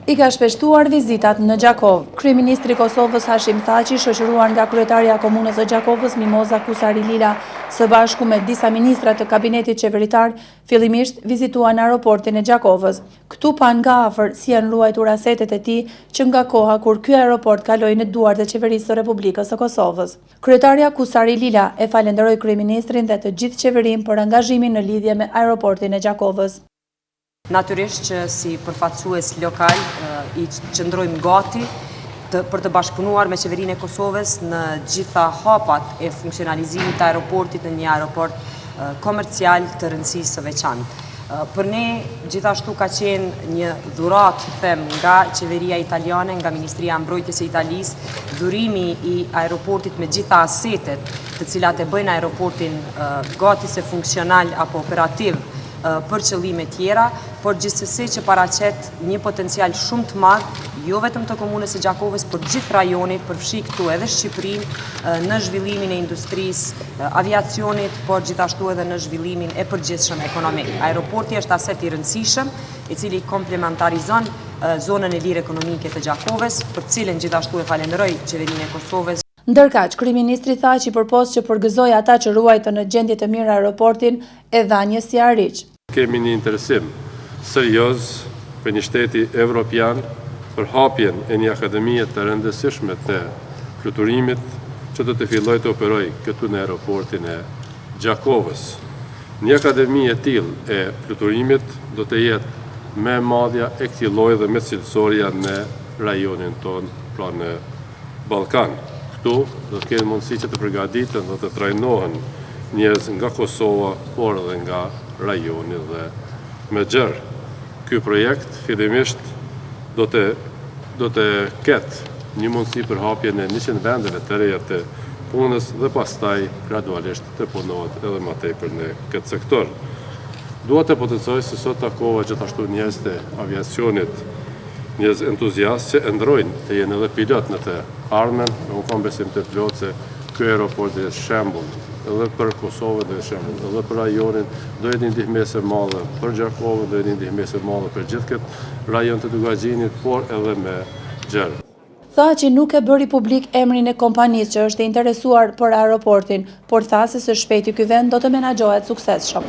I ka shpeshtuar vizitat në Gjakov. Kryeministri i Kosovës Hashim Thaçi, shoqëruar nga kryetarja e komunës së Gjakovës Mimoza Kusari Lila, së bashku me disa ministra të kabinetit qeveritar, fillimisht vizituan aeroportin e Gjakovës. Këtu pan nga afër si janë ruajtur asetet e tij që nga koha kur ky aeroport kaloi në duart e qeverisë së Republikës së Kosovës. Kryetarja Kusari Lila e falenderoi kryeministrin dhe të gjithë qeverinë për angazhimin në lidhje me aeroportin e Gjakovës. Natyrisht që si përfaqësues lokal i qëndrojmë gati për të bashkëpunuar me qeverinë e Kosovës në gjitha hapat e funksionalizimit të aeroportit në një aeroport komercial të rëndësisë së veçantë. Për ne gjithashtu ka qenë një dhuratë, them, nga qeveria italiane, nga Ministria e Mbrojtjes së Italisë, dhurimi i aeroportit me gjitha asetet të cilat e bëjnë aeroportin gati se funksional apo operativ për qëllime tjera, por gjithsesi që paraqet një potencial shumë të madh, jo vetëm të komunës së Gjakovës, por gjithë rajonit, përfshi këtu edhe Shqipërinë në zhvillimin e industrisë, aviacionit, por gjithashtu edhe në zhvillimin e përgjithshëm ekonomik. Aeroporti është aset i rëndësishëm, i cili komplementarizon zonën e lirë ekonomike të Gjakovës, për cilën gjithashtu e falenderoj qeverinë e Kosovës. Ndërkaq, kryeministri Thaçi përpos që përgëzoi ata që ruajtën në gjendje të mirë aeroportin e dha një sjarriq. Kemi një interesim serioz për një shteti evropian për hapjen e një akademie të rëndësishme të fluturimit që do të fillojë të operojë këtu në aeroportin e Gjakovës. Një akademi e tillë e fluturimit do të jetë më e madhja e këtij lloji dhe më cilësoria në rajonin ton, pra në Ballkan. Këtu do të kenë mundësi që të përgatiten dhe të trajnohen njerëz nga Kosova, por edhe nga rajoni dhe me gjerë. Ky projekt fillimisht do të ketë një mundësi për hapjen e 100 vendeve të reja të punës dhe pastaj gradualisht të punohet edhe më tepër në këtë sektor. Dua të potencoj se sot takova gjithashtu njerëz të aviacionit, njerëz entuziastë që ndrojnë të jenë edhe pilot në të ardhmen, unë kam besim të plotë se ky aeroport është shembull edhe për Kosovën dhe shembull edhe për rajonin, do jetë një ndihmëse e madhe për Gjakovën, do jetë një ndihmëse e madhe për gjithë këtë rajon të Dugaxhinit, por edhe me gjerë. Thaçi nuk e bëri publik emrin e kompanisë që është interesuar për aeroportin, por tha se së shpejti ky vend do të menaxhohet suksesshëm.